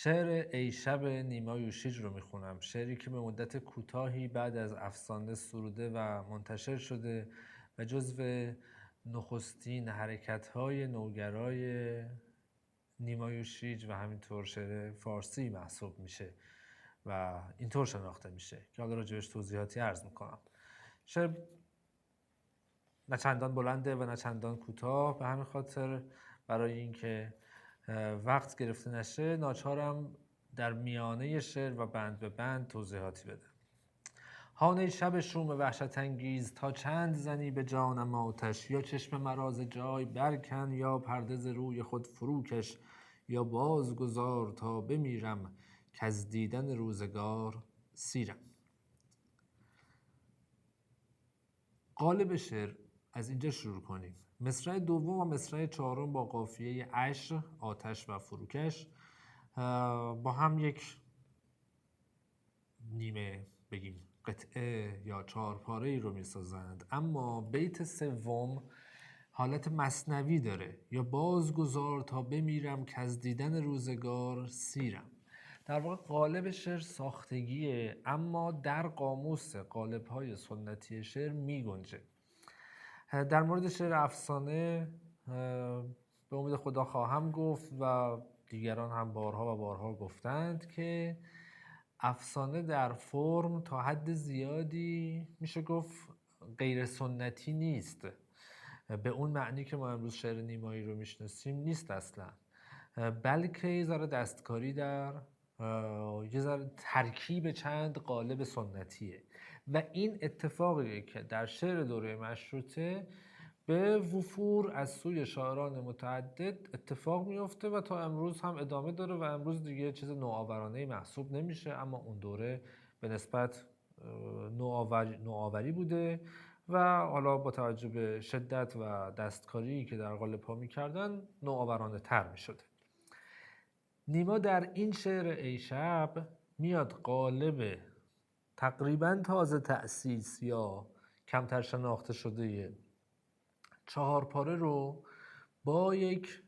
شعر ای شب نیما یوشیج رو میخونم. شعری که به مدت کوتاهی بعد از افسانه سروده و منتشر شده و جزو نخستین حرکت‌های نوگرای نیما یوشیج و همینطور شعر فارسی محسوب میشه و اینطور شناخته میشه که حالا راجبش توضیحاتی عرض میکنم. شعر نه چندان بلنده و نه چندان کوتاه، به همین خاطر برای اینکه وقت گرفته نشه ناچارم در میانه شعر و بند به بند توضیحاتی بدم. هان شب شوم وحشت انگیز، تا چند زنی به جانم آتش، یا چشم مرا ز جای برکن، یا پرده ز روی خود فروکش، یا بازگذار تا بمیرم کز دیدن روزگار سیرم. قالب شعر از اینجا شروع کنیم. مصرع دوم و مصرع چهارم با قافیه عشر، آتش و فروکش با هم یک نیمه بگیم قطعه یا چهارپاره ای رو میسازند، اما بیت سوم حالت مثنوی داره، یا بازگذار تا بمیرم که از دیدن روزگار سیرم. در واقع قالب شعر ساختگیه، اما در قاموس قالب‌های سنتی شعر میگنجه. در مورد شعر افسانه به امید خدا خواهم گفت و دیگران هم بارها و بارها گفتند که افسانه در فرم تا حد زیادی میشه گفت غیر سنتی نیست، به اون معنی که ما امروز شعر نیمایی رو میشناسیم نیست اصلا، بلکه یه ذره دستکاری در یه ذره ترکیب چند قالب سنتیه و این اتفاقیه که در شعر دوره مشروطه به وفور از سوی شاعران متعدد اتفاق میفته و تا امروز هم ادامه داره و امروز دیگه چیز نوآورانه محسوب نمیشه، اما اون دوره به نسبت نوآوری بوده و حالا با توجه به شدت و دستکاری که در قالب ها میکردن نوآورانه تر میشده. نیما در این شعر ای شب میاد قالب تقریبا تازه تأسیس یا کمتر شناخته شده چهارپاره رو با یک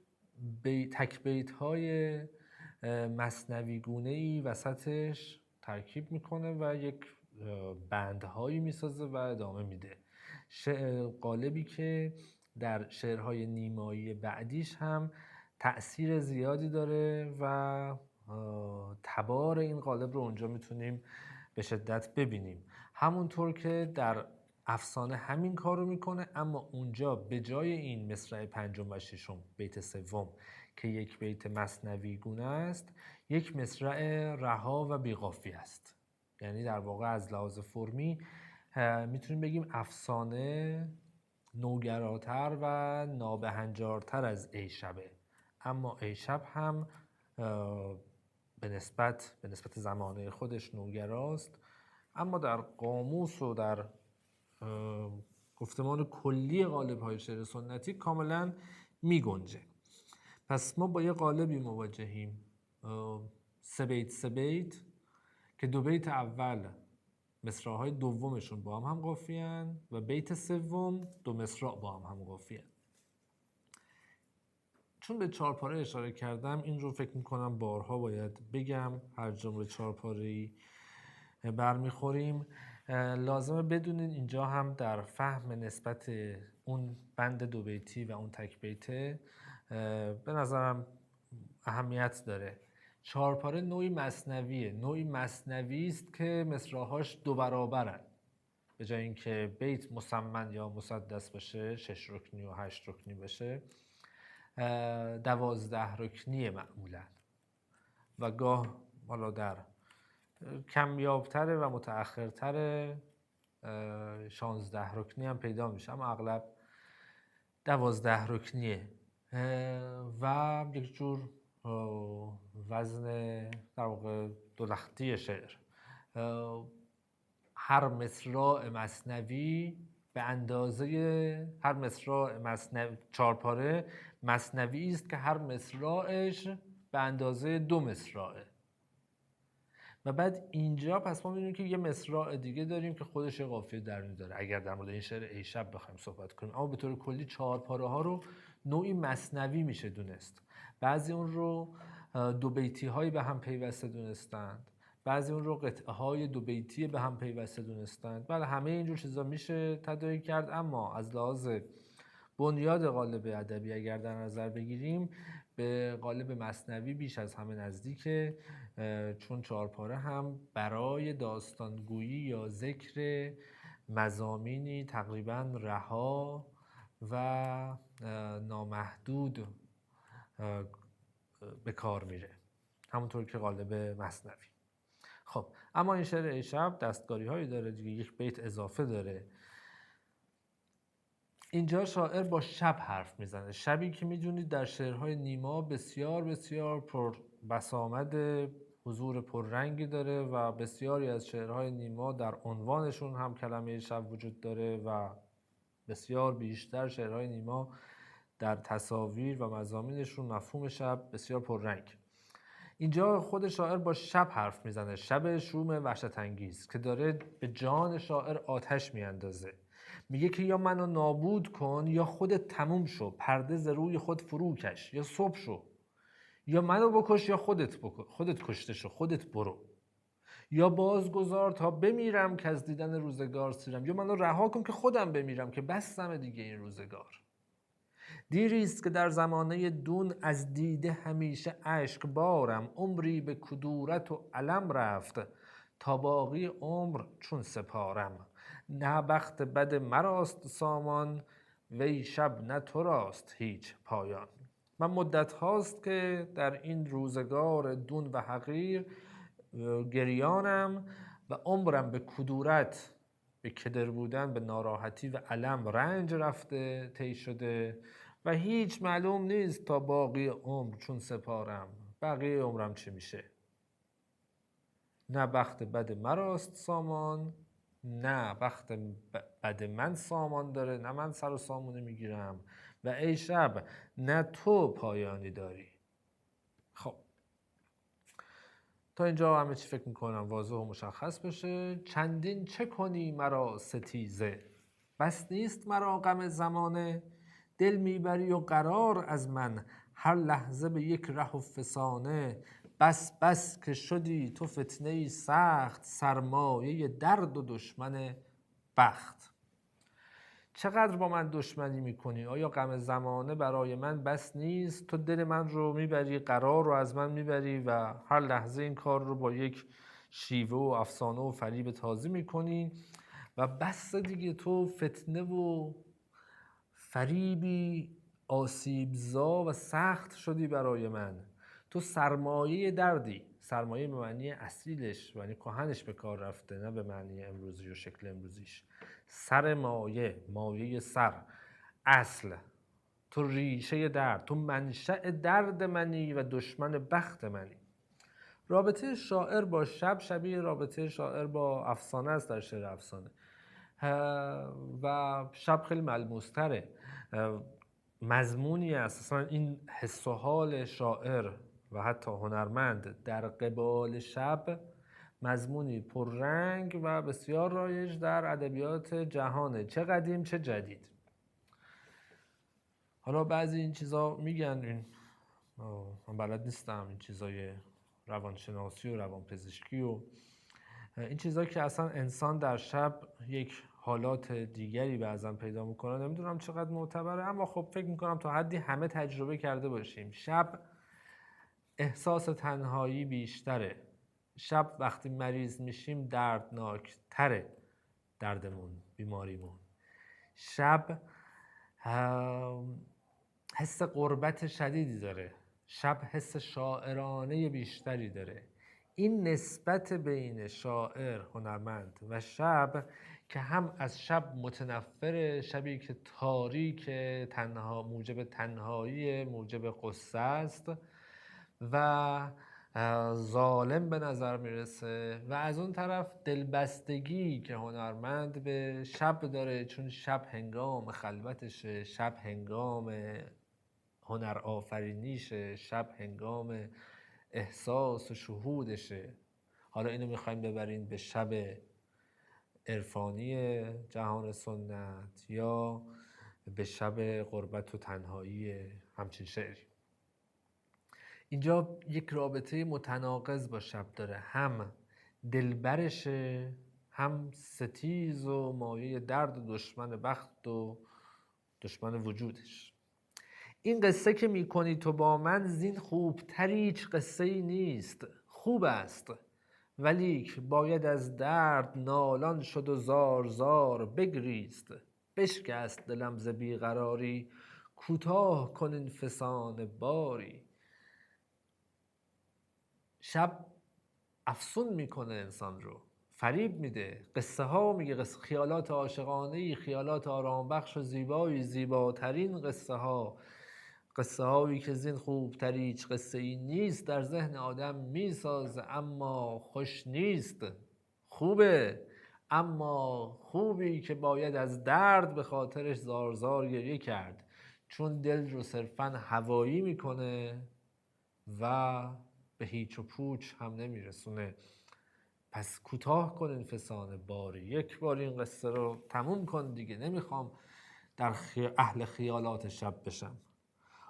تک بیت های مثنوی گونه ای وسطش ترکیب میکنه و یک بندهایی میسازه و ادامه میده. قالبی که در شعرهای نیمایی بعدیش هم تأثیر زیادی داره و تبار این قالب رو اونجا میتونیم به شدت ببینیم. همونطور که در افسانه همین کار رو میکنه، اما اونجا به جای این مصرع پنجم و ششم بیت سوم که یک بیت مثنوی گونه است، یک مصرع رها و بیقافی است. یعنی در واقع از لحاظ فرمی میتونیم بگیم افسانه نوگراتر و نابهنجارتر از ای شبه، اما ای شب هم به نسبت زمانه خودش نوگراست، اما در قاموس و در گفتمان کلی قالب های شعر سنتی کاملا می گنجه. پس ما با یه قالبی مواجهیم، سه بیت که دو بیت اول مصرع‌های دومشون با هم قافیه‌اند و بیت سوم دو مصرع با هم قافیه‌اند. چون به چهارپاره اشاره کردم این رو فکر میکنم بارها باید بگم، هر جمله چهارپاره‌ای برمیخوریم لازمه بدونین اینجا هم در فهم نسبت اون بند دو بیتی و اون تک بیته به نظرم اهمیت داره. چهارپاره نوعی مثنویه، نوعی مثنوی است که مصرع‌هاش دو برابرن، به جای اینکه بیت مسمن یا مسدس باشه 6 رکنی و 8 رکنی باشه 12 رکنی معمولا و گاه حالا در کمیابتره و متأخرتره 16 رکنی هم پیدا میشه، اما اغلب 12 رکنیه و یک جور وزن در واقع دولختی شعر. هر مصرع مثنوی به اندازه هر مصرع چهارپاره مثنوی است که هر مصرعش به اندازه دو مصرعه. و بعد اینجا پس ما می‌بینیم که یه مصرع دیگه داریم که خودش یه قافیه درونی داره اگر در مورد این شعر ای شب بخوایم صحبت کنیم، اما به طور کلی چهارپاره ها رو نوعی مثنوی میشه دونست. بعضی اون رو دو بیتی هایی به هم پیوسته دونستند، بعضی اون رو قطعه های دو بیتی به هم پیوسته دونستند. بله همه اینجور چیزا میشه تداعی کرد، اما از لحاظ بنیاد قالب ادبی اگر در نظر بگیریم به قالب مثنوی بیش از همه نزدیکه، چون چهارپاره هم برای داستانگویی یا ذکر مضامینی تقریبا رها و نامحدود به کار میره، همونطور که قالب مثنوی. خب اما این شعر ای شب دستکاری هایی داره دیگه، یک بیت اضافه داره. اینجا شاعر با شب حرف میزنه، شبی که میدونید در شعرهای نیما بسیار بسیار پر بسامد حضور پررنگی داره و بسیاری از شعرهای نیما در عنوانشون هم کلمه شب وجود داره و بسیار بیشتر شعرهای نیما در تصاویر و مضامینشون مفهوم شب بسیار پررنگ. اینجا خود شاعر با شب حرف میزنه، شب شوم وحشت انگیز که داره به جان شاعر آتش میاندازه. میگه که یا منو نابود کن یا خودت تموم شو، پرده ز روی خود فرو کش، یا صبح شو، یا منو بکش یا خودت کشته شو، خودت برو، یا بازگذار تا بمیرم که از دیدن روزگار سیرم، یا منو رها کن که خودم بمیرم که بسم دیگه این روزگار. دیریست که در زمانه دون از دیده همیشه اشک بارم، عمری به کدورت و علم رفت تا باقی عمر چون سپارم. نه بخت بد مراست سامان وی شب نه تو راست هیچ پایان. من مدت هاست که در این روزگار دون و حقیر گریانم و عمرم به کدورت، به کدر بودن، به ناراحتی و علم رنج رفته طی شده و هیچ معلوم نیست تا باقی عمر چون سپارم بقیه عمرم چه میشه. نه بخت بد مراست سامان، نه بخت بد من سامان داره، نه من سر و سامونه میگیرم و ای شب نه تو پایانی داری. خب تا اینجا همه چی فکر میکنم واضح و مشخص بشه. چندین چه کنی مرا ستیزه، بس نیست مرا غم زمانه، دل میبری و قرار از من هر لحظه به یک ره و فسانه. بس که شدی تو فتنه سخت، سرمایه درد و دشمن بخت. چقدر با من دشمنی میکنی؟ آیا غم زمانه برای من بس نیست؟ تو دل من رو میبری، قرار رو از من میبری و هر لحظه این کار رو با یک شیوه و افسانه و فریب تازه میکنی و بس دیگه تو فتنه و فریبی آسیبزا و سخت شدی برای من. تو سرمایه دردی، سرمایه به معنی اصیلش و معنی کهنش به کار رفته، نه به معنی امروزی و شکل امروزیش. سر مایه، مایه سر، اصل، تو ریشه درد، تو منشأ درد منی و دشمن بخت منی. رابطه شاعر با شب شبیه رابطه شاعر با افسانه است در شعر افسانه و شب خیلی ملموس‌تره. مضمونی است اصلا این حس و حال شاعر و حتی هنرمند در قبال شب، مضمونی پررنگ و بسیار رایج در ادبیات جهانه، چه قدیم چه جدید. حالا بعضی این چیزا میگن، این من بلد نیستم، این چیزای روانشناسی و روانپزشکی و این چیزا که اصلا انسان در شب یک حالات دیگری بعضا پیدا میکنه، نمیدونم چقدر معتبره، اما خب فکر میکنم تا حدی همه تجربه کرده باشیم. شب احساس تنهایی بیشتره، شب وقتی مریض میشیم دردناک تره دردمون، بیماریمون. شب حس غربت شدیدی داره، شب حس شاعرانه بیشتری داره. این نسبت بین شاعر، هنرمند و شب که هم از شب متنفر، شبی که تاریک، تنها، موجب تنهایی، موجب غصه است و ظالم به نظر میرسه، و از اون طرف دلبستگی که هنرمند به شب داره، چون شب هنگام خلوتشه، شب هنگام هنر آفرینیشه، شب هنگام احساس و شهودشه. حالا اینو میخوایم ببرین به شب عرفانی جهان سنت یا به شب غربت و تنهایی همچین شعری. اینجا یک رابطه متناقض با شب داره، هم دلبرشه، هم ستیز و مایه درد و دشمن بخت و دشمن وجودش. این قصه که میکنی تو با من زین خوبتر هیچ قصه ای نیست. خوب است ولیک باید از درد نالان شد و زار زار بگریست. بشکست دلم ز بیقراری کوتاه کن این فسانه باری. شب افسون میکنه انسان رو، فریب میده، قصه ها میگه، خیالات عاشقانه، خیالات آرامبخش و زیبایی، زیباترین قصه ها، قصه هایی که زین خوبتر هیچ قصه ای نیست در ذهن آدم میسازه، اما خوش نیست. خوبه اما خوبی که باید از درد به خاطرش زار زار گریه کرد، چون دل رو صرفاً هوایی میکنه و به هیچ و پوچ هم نمیرسونه. پس کوتاه کن این فسانه باری، یک بار این قصه رو تموم کن دیگه، نمیخوام در اهل خیالات شب بشم.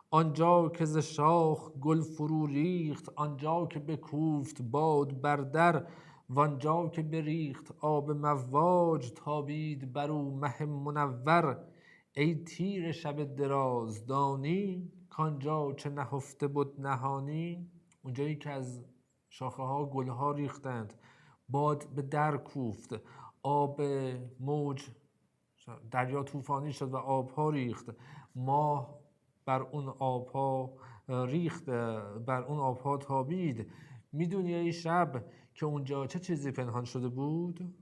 آنجا که ز شاخ گل فرو ریخت، آنجا که بکوفت باد بر در، وانجا که بریخت آب مواج، تابید بر او مه منور. ای تیره شب دراز دانی، کانجا چه نهفته بد نهانی. اونجایی که از شاخه ها گل ها ریختند، باد به در کوفت، آب موج، دریا طوفانی شد و آبها ریخت، ماه بر اون آبها ریخت، بر اون آبها تابید. میدونی ای شب که اونجا چه چیزی پنهان شده بود؟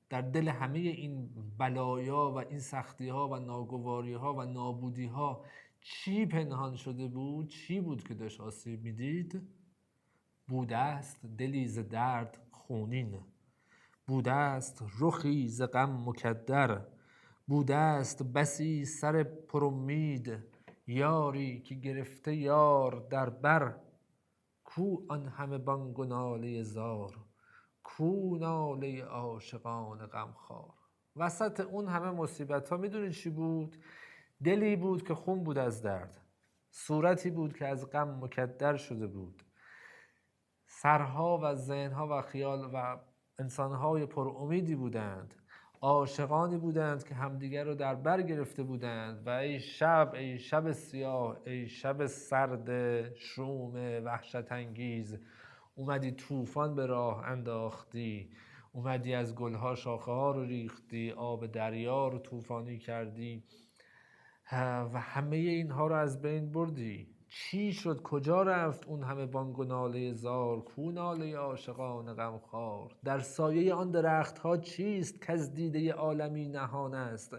در دل همه این بلایا و این سختی ها و ناگواری ها و نابودی ها چی پنهان شده بود؟ چی بود که داشت آسیب میدید؟ بوده است دلی ز درد خونین، بوده است رخی ز غم مکدر، بوده است بسی سر پرامید، یاری که گرفته یار در بر. کو آن همه بانگ و ناله زار، کو ناله عاشقان غمخوار. وسط اون همه مصیبت ها میدونید چی بود؟ دلی بود که خون بود از درد، صورتی بود که از غم مکدر شده بود، سرها و ذهنها و خیال و انسانهای پر امیدی بودند، عاشقانی بودند که همدیگر رو در بر گرفته بودند. و ای شب سیاه، ای شب سرد شوم وحشت انگیز، اومدی طوفان به راه انداختی، اومدی از گلها شاخه ها رو ریختی، آب دریا رو طوفانی کردی و همه اینها رو از بین بردی. چی شد؟ کجا رفت اون همه بانگ و ناله زار؟ کو ناله عاشقان غمخوار؟ در سایه آن درخت ها چیست که از دیده عالمی نهان است؟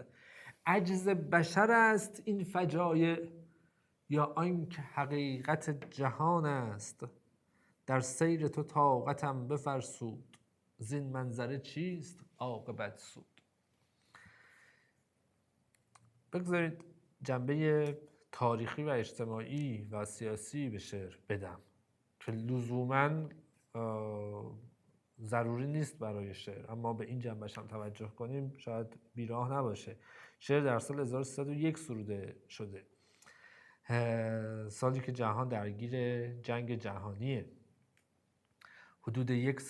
عجز بشر است این فجایع یا آنکه حقیقت جهان است؟ در سیر تو طاقتم بفرسود، زین منظره چیست عاقبت سود. بگذارید جنبه تاریخی و اجتماعی و سیاسی به شعر بدم که لزوماً ضروری نیست برای شعر، اما به این جنبش هم توجه کنیم شاید بیراه نباشه. شعر در سال 1301 سروده شده، سالی که جهان درگیر جنگ جهانیه. حدود یک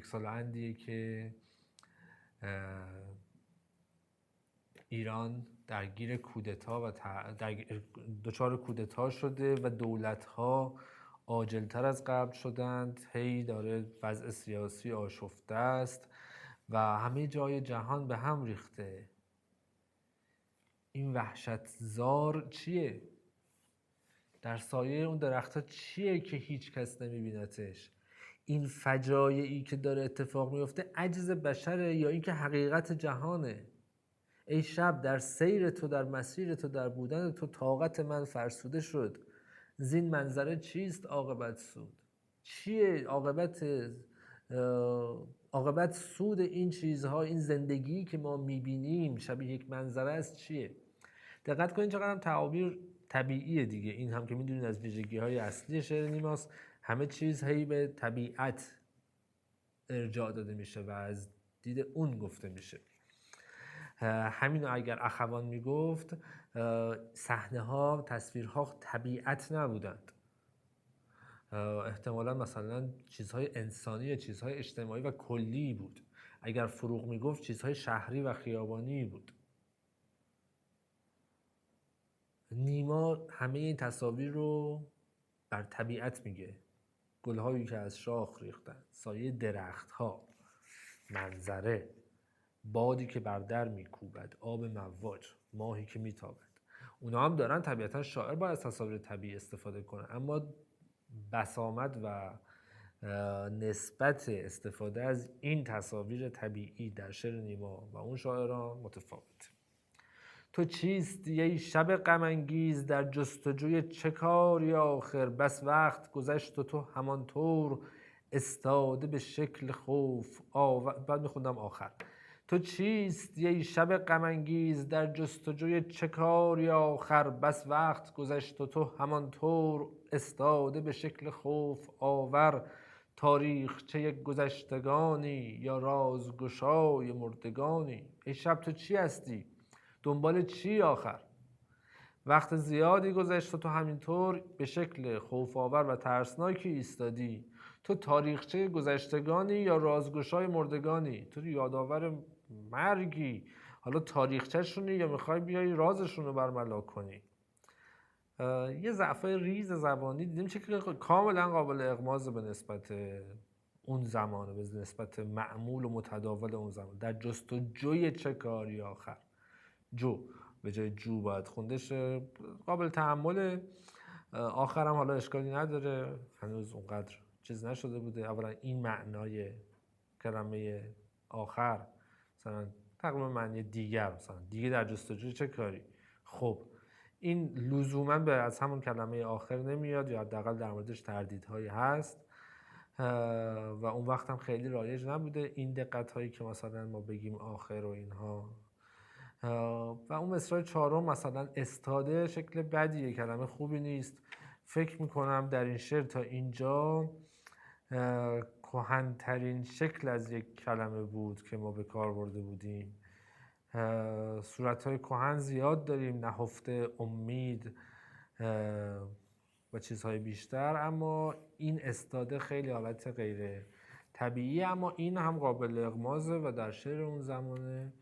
سال اندیه که ایران درگیر کودتا و دچار کودتا شده و دولت‌ها عاجل‌تر از قبل شدند، هی داره وضع سیاسی آشفته است و همه جای جهان به هم ریخته. این وحشت زار چیه؟ در سایه اون درخت‌ها چیه که هیچ کس نمی‌بینتش؟ این فجایعی که داره اتفاق میفته عجز بشره یا اینکه حقیقت جهانه؟ ای شب در سیر تو، در مسیر تو، در بودن تو طاقت من فرسوده شد، زین منظره چیست عاقبت سود؟ چیه عاقبت سود این چیزها؟ این زندگی که ما میبینیم شبیه یک منظره است چیه؟ دقت کنید چقدر هم تعابیر طبیعیه دیگه. این هم که میدونید از ویژگی‌های اصلی شعر نیماست، همه چیز هی به طبیعت ارجاع داده میشه و از دید اون گفته میشه. همین اگر اخوان میگفت صحنه ها، تصویرها طبیعت نبودند. احتمالا مثلا چیزهای انسانی، چیزهای اجتماعی و کلی بود. اگر فروغ میگفت چیزهای شهری و خیابانی بود. نیما همه این تصاویر رو بر طبیعت میگه. گلهایی که از شاخ ریختن، سایه درختها، منظره، بادی که بر در میکوبد، آب مواج، ماهی که میتابد. اونا هم دارن طبیعتا شاعر باید از تصاویر طبیعی استفاده کنه، اما بسامد و نسبت استفاده از این تصاویر طبیعی در شعر نیما و اون شاعران متفاوت. تو چیستی ای شب غم انگیز، در جستجوی چه کاری آخر؟ بس وقت گذشت و تو همانطور استاده به شکل خوف بعد میخوندم آخر. تو چیستی ای شب غم انگیز، در جستجوی چه کاری آخر؟ بس وقت گذشت و تو همانطور استاده به شکل خوف آور. تاریخچه گذشتگانی یا رازگشای مردگانی؟ ای شب تو چی هستی؟ دنبال چی آخر؟ وقت زیادی گذشت و تو همینطور به شکل خوف‌آور و ترسناکی ایستادی. تو تاریخچه گذشتگانی یا رازگشای مردگانی؟ تو یادآور مرگی، حالا تاریخچه شونی یا میخوای بیای رازشون رو برملا کنی؟ یه ضعفای ریز زبانی دیدیم که کاملا قابل اغماض به نسبت اون زمانه، به نسبت معمول و متداول اون زمان. در جستجوی چه کاری آخر؟ جو به جای جو باید خوندش، قابل تحمله. آخرم حالا اشکالی نداره، هنوز اونقدر چیز نشده بوده. اولا این معنای کلمه آخر مثلا تقریبا معنی دیگر، مثلا دیگه در جستجوی چه کاری؟ خب این لزوما به از همون کلمه آخر نمیاد، یا حداقل در موردش تردیدهایی هست و اون وقت هم خیلی رایج نبوده این دقت هایی که مثلا ما بگیم آخر و اینها. و اون مصرع چهارم مثلا استاده شکل بدیه، کلمه خوبی نیست. فکر میکنم در این شعر تا اینجا کهن‌ترین شکل از یک کلمه بود که ما به کار برده بودیم. صورت‌های کهن زیاد داریم، نهفته، امید و چیزهای بیشتر، اما این استاده خیلی حالت غیر طبیعی، اما این هم قابل اغماضه و در شعر اون زمانه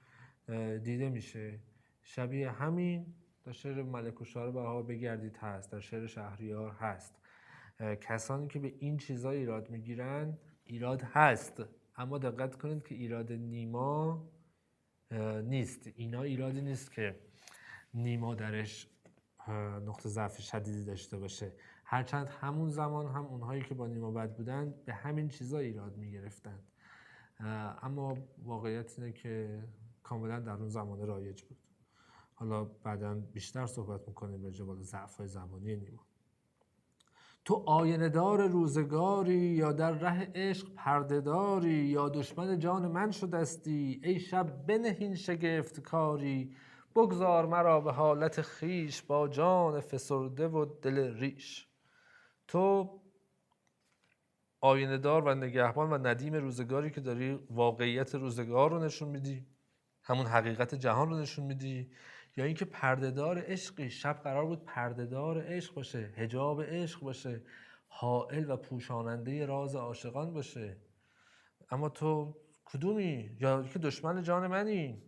دیده میشه. شبیه همین در شعر ملک و شعر بهار بگردید هست، در شعر شهریار هست. کسانی که به این چیزا ایراد میگیرن ایراد هست، اما دقت کنید که ایراد نیما نیست. اینا ایرادی نیست که نیما درش نقطه ضعف شدیدی داشته باشه، هرچند همون زمان هم اونهایی که با نیما بد بودن به همین چیزا ایراد میگرفتن، اما واقعیت اینه که کاملا در اون زمانه رایج بود. حالا بعداً بیشتر صحبت میکنیم راجع به ضعف‌های زبانی نیما. تو آینه دار روزگاری، یا در ره عشق پرده‌داری، یا دشمن جان من شدستی؟ ای شب بنه این شگفت کاری، بگذار مرا به حالت خیش، با جان فسرده و دل ریش. تو آینه دار و نگهبان و ندیم روزگاری که داری واقعیت روزگار رو نشون میدی، همون حقیقت جهان رو نشون میدی، یا اینکه پردهدار عشقی، شب قرار بود پردهدار عشق باشه، حجاب عشق باشه، حائل و پوشاننده راز عاشقان باشه، اما تو کدومی؟ یا که دشمن جان منی؟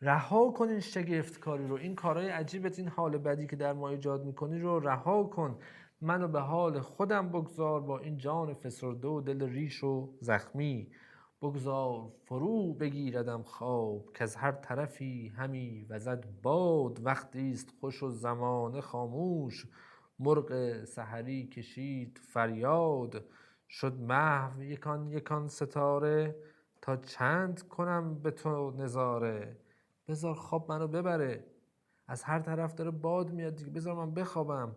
رها کن این شگفت کاری رو، این کارهای عجیبت، این حال بدی که در ما ایجاد میکنی رو رها کن. منو به حال خودم بگذار، با این جان فسرده و دل ریش و زخمی. بگذار فرو بگیردم خواب، که از هر طرفی همی وزد باد. وقتی است خوش و زمانه خاموش، مرغ سحری کشید فریاد. شد محو یکان یکان ستاره، تا چند کنم به تو نظاره. بذار خواب منو ببره، از هر طرف داره باد میاد دیگه، بذار من بخوابم.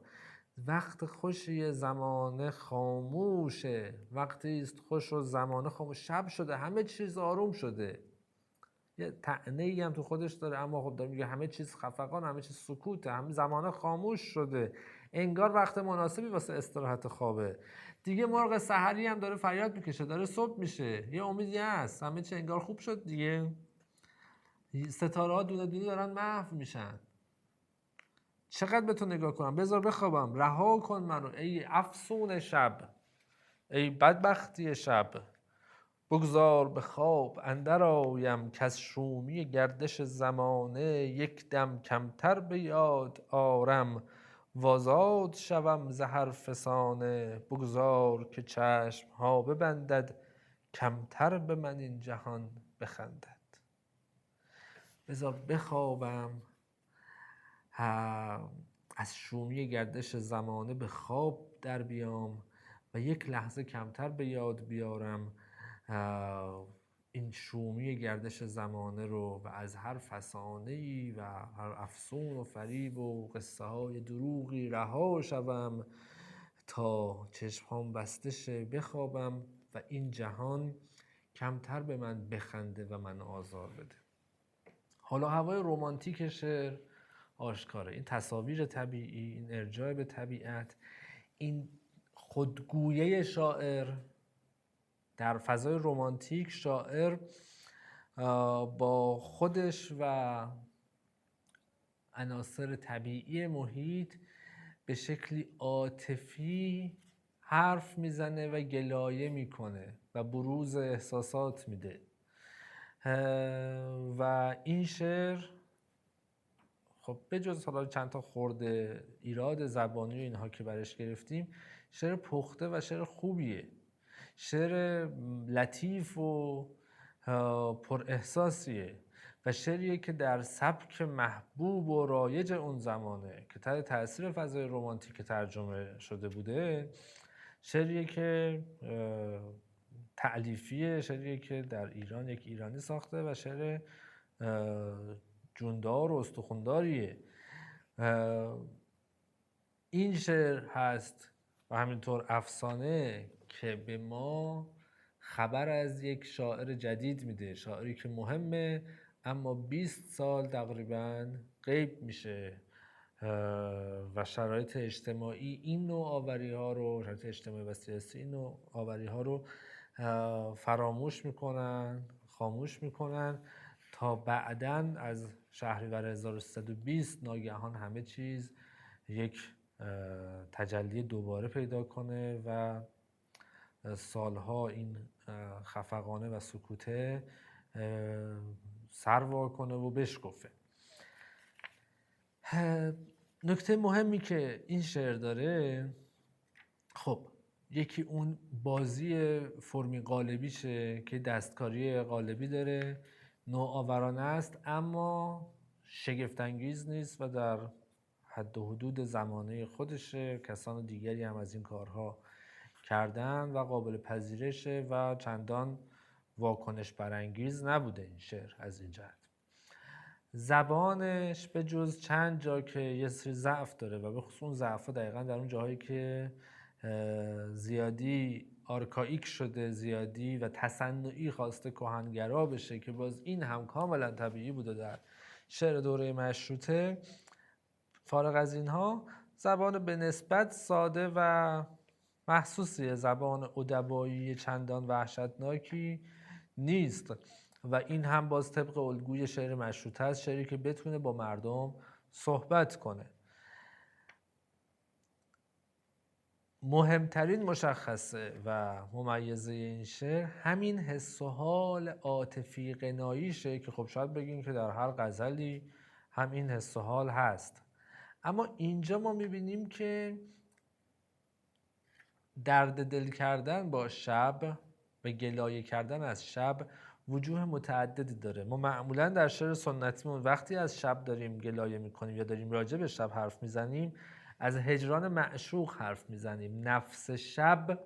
وقت خوشی زمانه خاموشه، وقتی است خوش و زمانه خاموش. شب شده، همه چیز آروم شده، یه طعنه‌ای هم تو خودش داره، اما خب داره میگه همه چیز خفقان، همه چیز سکوته، همه زمانه خاموش شده، انگار وقت مناسبی واسه استراحت خوابه دیگه. مرغ سحری هم داره فریاد میکشه، داره صبح میشه، یه امیدی هست، همه چی انگار خوب شد دیگه. ستاره ها دونه دونه دارن محو میشن. چقدر به تو نگاه کنم؟ بذار بخوابم، رها کن منو ای افسون شب، ای بدبختی شب. بگذار به خواب اندر آیم، کز شومی گردش زمانه یک دم کمتر به یاد آرم، وآزاد شوم ز هر فسانه. بگذار که چشم ها ببندد، کمتر به من این جهان بخندد. بذار بخوابم، از شومی گردش زمانه به خواب در بیام و یک لحظه کمتر به یاد بیارم این شومی گردش زمانه رو و از هر فسانه‌ای و هر افسون و فریب و قصه های دروغی رها شوم تا چشمام بسته شه بخوابم و این جهان کمتر به من بخنده و من آزار بده. حالا هوای رمانتیک شعر آشکاره، این تصاویر طبیعی، این ارجاع به طبیعت، این خودگویه شاعر در فضای رمانتیک. شاعر با خودش و عناصر طبیعی محیط به شکلی عاطفی حرف میزنه و گلایه میکنه و بروز احساسات میده و این شعر خب بجز حالا چند تا خورده ایراد زبانی و اینها که برش گرفتیم، شعر پخته و شعر خوبیه، شعر لطیف و پر احساسیه و شعریه که در سبک محبوب و رایج اون زمانه که تحت تاثیر فضای رمانتیک ترجمه شده بوده، شعریه که تألیفیه، شعریه که در ایران یک ایرانی ساخته و شعر جوندار و استخونداریه. این شعر هست و همینطور افسانه که به ما خبر از یک شاعر جدید میده، شاعری که مهمه اما 20 سال تقریبا غیب میشه و شرایط اجتماعی این نوع آوری ها رو، شرایط اجتماعی و سیاسی این نوع آوری ها رو فراموش میکنن، خاموش میکنن تا بعداً از شهریور 1320 ناگهان همه چیز یک تجلی دوباره پیدا کنه و سالها این خفقانه و سکوته سر وا کنه و بشکفه. نکته مهمی که این شعر داره، خب یکی اون بازی فرمی قالبیشه که دستکاری قالبی داره، نوآورانه است اما شگفت‌انگیز نیست و در حد و حدود زمانه خودشه. کسان دیگری هم از این کارها کردن و قابل پذیرشه و چندان واکنش برانگیز نبوده این شعر. از این جهت زبانش به جز چند جا که یه سری ضعف داره و به خصوص اون ضعف‌ها دقیقاً در اون جاهایی که زیادی آرکائیک شده، زیادی و تصنعی خواسته کهنگرا بشه که باز این هم کاملا طبیعی بوده در شعر دوره مشروطه. فارغ از اینها زبان به نسبت ساده و محسوسیه، زبان ادبایی چندان وحشتناکی نیست و این هم باز طبق الگوی شعر مشروطه است، شعری که بتونه با مردم صحبت کنه. مهمترین مشخصه و ممیزه این شعر همین حس و حال عاطفی غناییشه که خب شاید بگیم که در هر غزلی هم این حس و حال هست، اما اینجا ما میبینیم که درد دل کردن با شب و گلایه کردن از شب وجوه متعددی داره. ما معمولا در شعر سنتیمون وقتی از شب داریم گلایه میکنیم یا داریم راجع به شب حرف میزنیم، از هجران معشوق حرف میزنیم. نفس شب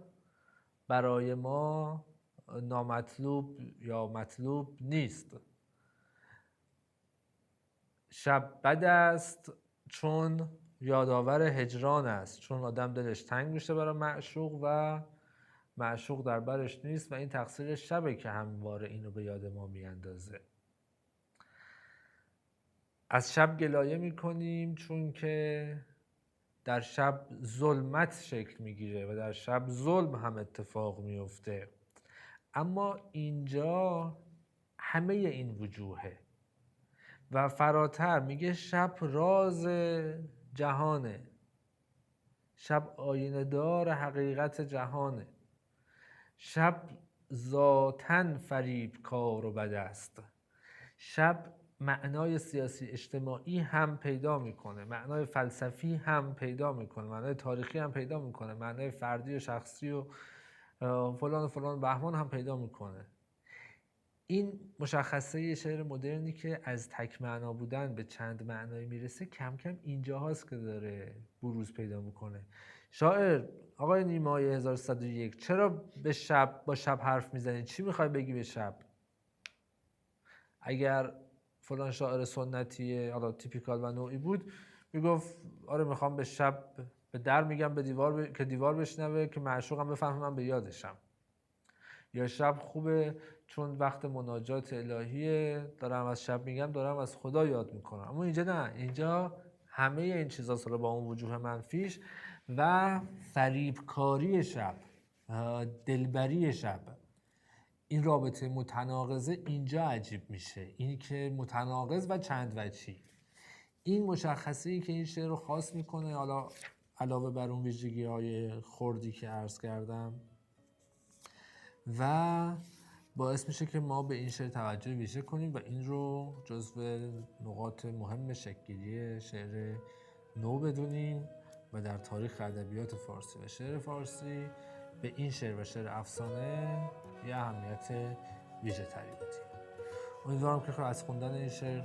برای ما نامطلوب یا مطلوب نیست. شب بد است چون یادآور هجران است، چون آدم دلش تنگ میشه برای معشوق و معشوق در برش نیست و این تقصیر شبه که همواره اینو به یاد ما میاندازه. از شب گلایه میکنیم چون که در شب ظلمت شکل میگیره و در شب ظلم هم اتفاق میفته، اما اینجا همه این وجوهه و فراتر میگه شب راز جهانه، شب آینه دار حقیقت جهانه، شب ذاتاً فریب کار و بد است. شب معنای سیاسی اجتماعی هم پیدا میکنه، معنای فلسفی هم پیدا میکنه، معنای تاریخی هم پیدا میکنه، معنای فردی و شخصی و فلان و فلان بهمان هم پیدا میکنه. این مشخصه شعر مدرنی که از تک معنا بودن به چند معنایی میرسه کم کم اینجا هاست که داره بروز پیدا میکنه. شاعر آقای نیمای 1101 چرا به شب با شب حرف میزنی؟ چی میخوای بگی به شب؟ اگر فلان شاعر سنتی حالا تیپیکال و نوعی بود میگفت آره میخوام به شب به در میگم به دیوار که دیوار بشنوه که معشوقم بفهمه من به یادشم. یا شب خوبه چون وقت مناجات الهیه، دارم از شب میگم دارم از خدا یاد میکنم. اما اینجا نه، اینجا همه این چیزا سالا با اون وجوه منفیش و فریبکاری شب، دلبری شب، این رابطه متناقضه اینجا عجیب میشه. این که متناقض و چند وجهی، این مشخصه‌ای که این شعر رو خاص میکنه، حالا علاوه بر اون ویژگی‌های خردی که عرض کردم، و باعث میشه که ما به این شعر توجه ویژه کنیم و این رو جزو نقاط مهم شکل‌گیری شعر نو بدونیم و در تاریخ ادبیات فارسی و شعر فارسی به این شعر و شعر افسانه یه اهمیت ویژه تری بدیم. امیدوارم که از خوندن این شعر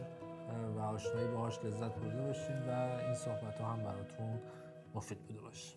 و آشنایی باهاش لذت برده باشید و این صحبت ها هم براتون مفید بوده باشه.